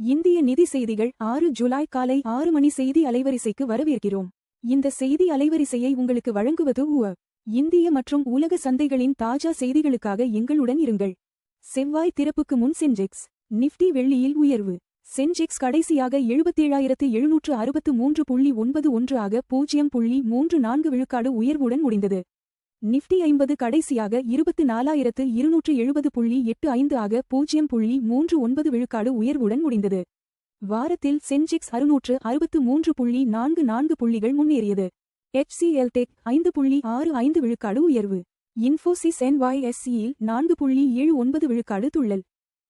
இந்திய நிதி செய்திகள் 6 ஜூலை காலை 6 மணி செய்தி அலைவரிசைக்கு வரவேற்கிறோம். இந்த செய்தி அலைவரிசையை உங்களுக்கு வழங்குவது இந்திய மற்றும் உலக சந்தைகளின் தாஜா செய்திகளுக்காக எங்களுடன் இருங்கள். செவ்வாய் திறப்புக்கு முன் சென்செக்ஸ் நிஃப்டி வெள்ளியில் உயர்வு. சென்செக்ஸ் கடைசியாக 77,763.91 ஆக 0.34 விழுக்காடு உயர்வுடன் முடிந்தது. நிஃப்டி 50 கடைசியாக 24,270.85 ஆக 0.39 விழுக்காடு உயர்வுடன் முடிந்தது. வாரத்தில் சென்செக்ஸ் 663.44 புள்ளிகள் முன்னேறியது. HCL டெக் 5.65 விழுக்காடு உயர்வு. இன்ஃபோசிஸ் NYSEயில் 4.79 விழுக்காடு துள்ளல்.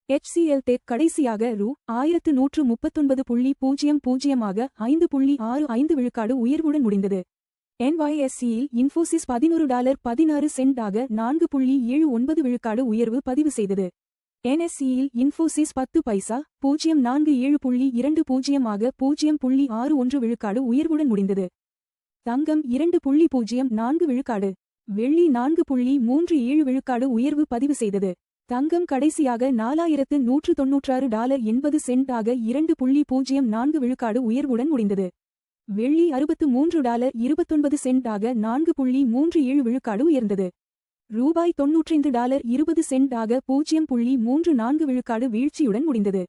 HCL டெக் கடைசியாக ரூ.1139.00 ஆக 5.65 விழுக்காடு உயர்வுடன் முடிந்தது. NYSEயில் இன்ஃபோசிஸ் $11.16 ஆக 4.79 விழுக்காடு உயர்வு பதிவு செய்தது. NSEயில் இன்ஃபோசிஸ் 10 பைசா 0.4720 ஆக 0.61 விழுக்காடு உயர்வுடன் முடிந்தது. தங்கம் 2.04 விழுக்காடு, வெள்ளி 4.37 விழுக்காடு உயர்வு பதிவு செய்தது. தங்கம் கடைசியாக $4,196.80 ஆக 2.04 விழுக்காடு உயர்வுடன் முடிந்தது. வெள்ளி $63.29 ஆக 4.37 விழுக்காடு உயர்ந்தது. ரூபாய் $95.20 ஆக 0.34 விழுக்காடு வீழ்ச்சியுடன் முடிந்தது.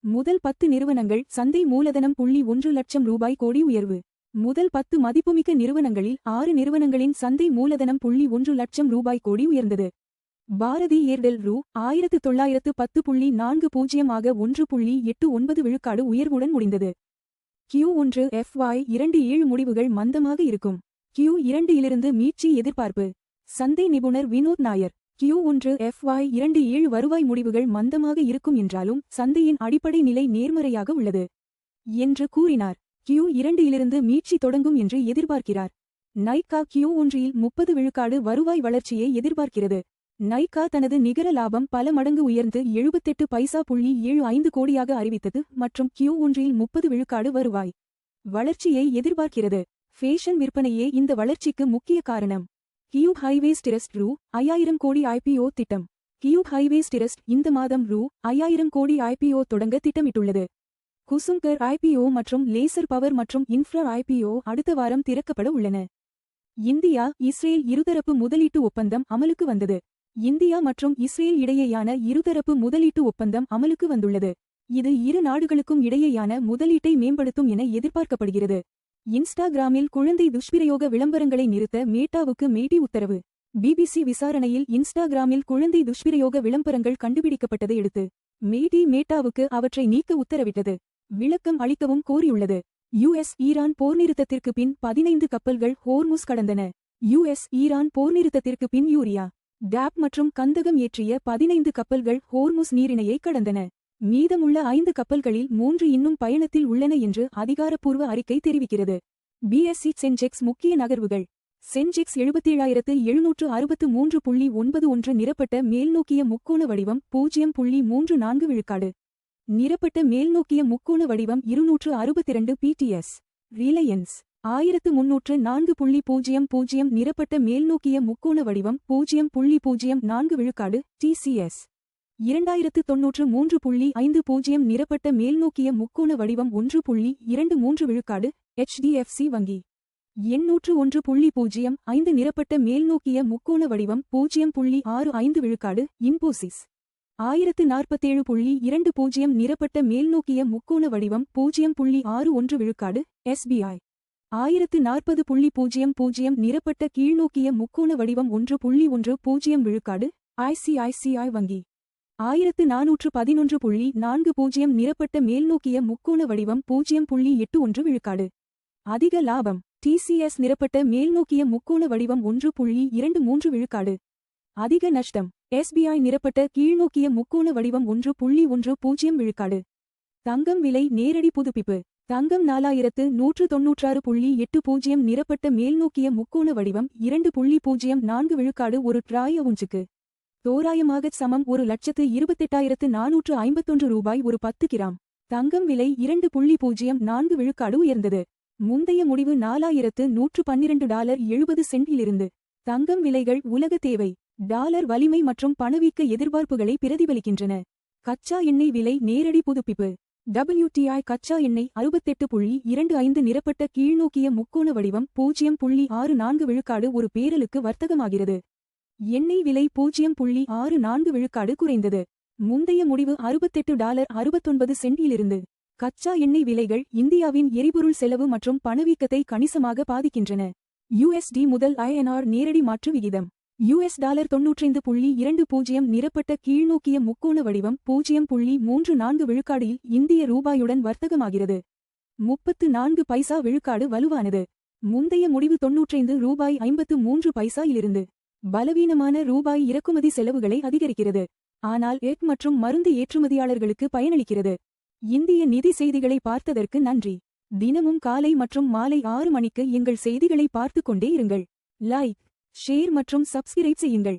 முதல் 10 நிறுவனங்கள் சந்தை மூலதனம் $1,00,000 கோடி உயர்வு. முதல் 10 மதிப்புமிக்க நிறுவனங்களில் 6 நிறுவனங்களின் சந்தை மூலதனம் $1,00,000 கோடி உயர்ந்தது. பாரதி ஏர்டெல் $1910.40 ஆக 1.89 விழுக்காடு உயர்வுடன் முடிந்தது. Q1 FY27 முடிவுகள் மந்தமாக இருக்கும். Q2 மீட்சி எதிர்பார்ப்பு. சந்தை நிபுணர் வினோத் நாயர் Q1 FY27 வருவாய் முடிவுகள் மந்தமாக இருக்கும் என்றாலும் சந்தையின் அடிப்படை நிலை நேர்மறையாக உள்ளது என்று கூறினார். Q2 மீட்சி தொடங்கும் என்று எதிர்பார்க்கிறார். நைகா Q1 30 விழுக்காடு வருவாய் வளர்ச்சியை எதிர்பார்க்கிறது. நைகா தனது நிகர லாபம் பல மடங்கு உயர்ந்து 78.75 கோடியாக அறிவித்தது மற்றும் Q1 30 விழுக்காடு வருவாய் வளர்ச்சியை எதிர்பார்க்கிறது. ஃபேஷன் விற்பனையே இந்த வளர்ச்சிக்கு முக்கிய காரணம். கியூப் ஹைவேஸ் டிரஸ்ட் ரூ.5000 கோடி IPO திட்டம். கியூப் ஹைவேஸ் டிரஸ்ட் இந்த மாதம் ரூ.5000 கோடி IPO தொடங்க திட்டமிட்டுள்ளது. குசும்கர் IPO மற்றும் லேசர் பவர் மற்றும் இன்ஃப்ரா IPO அடுத்த வாரம் திறக்கப்பட உள்ளன. இந்தியா இஸ்ரேல் இருதரப்பு முதலீட்டு ஒப்பந்தம் அமலுக்கு வந்தது. இந்தியா மற்றும் இஸ்ரேல் இடையேயான இருதரப்பு முதலீட்டு ஒப்பந்தம் அமலுக்கு வந்துள்ளது. இது இரு நாடுகளுக்கும் இடையேயான முதலீட்டை மேம்படுத்தும் என எதிர்பார்க்கப்படுகிறது. இன்ஸ்டாகிராமில் குழந்தை துஷ்பிரயோக விளம்பரங்களை நிறுத்த மேட்டாவுக்கு மேட்டி உத்தரவு. BBC விசாரணையில் இன்ஸ்டாகிராமில் குழந்தை துஷ்பிரயோக விளம்பரங்கள் கண்டுபிடிக்கப்பட்டதை அடுத்து மேட்டாவுக்கு அவற்றை நீக்க உத்தரவிட்டது. விளக்கம் அளிக்கவும் கோரியுள்ளது. US-ஈரான் போர் நிறுத்தத்திற்கு பின் 15 கப்பல்கள் ஹோர்முஸ் கடந்தன. US-ஈரான் போர் நிறுத்தத்திற்கு பின் யூரியா, டேப் மற்றும் கந்தகம் ஏற்றிய 15 கப்பல்கள் ஹோர்முஸ் நீரிணையை கடந்தன. மீதமுள்ள 5 கப்பல்களில் 3 இன்னும் பயணத்தில் உள்ளன என்று அதிகாரப்பூர்வ அறிக்கை தெரிவிக்கிறது. BSE சென்செக்ஸ் முக்கிய நகர்வுகள். சென்செக்ஸ் 77,763.91 நிரப்பட்ட மேல்நோக்கிய முக்கோண வடிவம் 0.34 விழுக்காடு. நிரப்பட்ட மேல்நோக்கிய முக்கோண வடிவம் 262 PTS. ரிலையன்ஸ் 1304.00 நிரப்பட்ட மேல்நோக்கிய முக்கோண வடிவம் 0.04 விழுக்காடு. TCS 2093.50 நிரப்பட்ட மேல்நோக்கிய முக்கோண வடிவம் 1.23 விழுக்காடு. HDFC வங்கி 801.05 நிரப்பட்ட மேல்நோக்கிய முக்கோண வடிவம் 0.65 விழுக்காடு. இன்போசிஸ் 1047.20 நிரப்பட்ட மேல்நோக்கிய முக்கோண வடிவம் 0.61 விழுக்காடு. SBI 1040.00 நிரப்பட்ட கீழ்நோக்கிய முக்கோண வடிவம் 1.10 விழுக்காடு. ICICI வங்கி 1411.40 நிரப்பட்ட மேல்நோக்கிய முக்கோண வடிவம் 0.81 விழுக்காடு. அதிக லாபம். TCS நிரப்பட்ட மேல்நோக்கிய முக்கோண வடிவம் 1.23 விழுக்காடு. அதிக நஷ்டம். SBI நிரப்பட்ட கீழ்நோக்கிய முக்கோண வடிவம் 1.10 விழுக்காடு. தங்கம் விலை நேரடி புதுப்பிப்பு. தங்கம் 4196.80 நிரப்பட்ட மேல்நோக்கிய முக்கோண வடிவம் 2.04 விழுக்காடு ஒரு ட்ராய் அவுன்ஸுக்கு தோராயமாக சமம் 1,28,451 ரூபாய் ஒரு 10 கிராம். தங்கம் விலை 2.04 விழுக்காடு உயர்ந்தது. முந்தைய முடிவு $4,112.70 தங்கம் விலைகள் உலக தேவை, டாலர் வலிமை மற்றும் பணவீக்க எதிர்பார்ப்புகளை பிரதிபலிக்கின்றன. கச்சா எண்ணெய் விலை நேரடி புதுப்பிப்பு. WTI கச்சா எண்ணெய் 68.25 நிரப்பட்ட கீழ்நோக்கிய முக்கோண வடிவம் 0.64 விழுக்காடு ஒரு பேரலுக்கு வர்த்தகமாகிறது. எண்ணெய் விலை 0.64 விழுக்காடு குறைந்தது. முந்தைய முடிவு $68.69 இலிருந்து. கச்சா எண்ணெய் விலைகள் இந்தியாவின் எரிபொருள் செலவு மற்றும் பணவீக்கத்தை கணிசமாக பாதிக்கின்றன. USD முதல் INR நேரடி மாற்று விகிதம். $95.20 நிரப்பட்ட கீழ்நோக்கிய முக்கோண வடிவம் 0.34 விழுக்காடில் இந்திய ரூபாயுடன் வர்த்தகமாகிறது. 34 பைசா விழுக்காடு வலுவானது. முந்தைய முடிவு $95.53 இலிருந்து. பலவீனமான ரூபாய் இறக்குமதி செலவுகளை அதிகரிக்கிறது. ஆனால் எஃப் மற்றும் மருந்து ஏற்றுமதியாளர்களுக்கு பயனளிக்கிறது. இந்திய நிதி செய்திகளை பார்த்ததற்கு நன்றி. தினமும் காலை மற்றும் மாலை 6 மணிக்கு எங்கள் செய்திகளை பார்த்துக் கொண்டே இருங்கள். லைக், ஷேர் மற்றும் சப்ஸ்கிரைப் செய்யுங்கள்.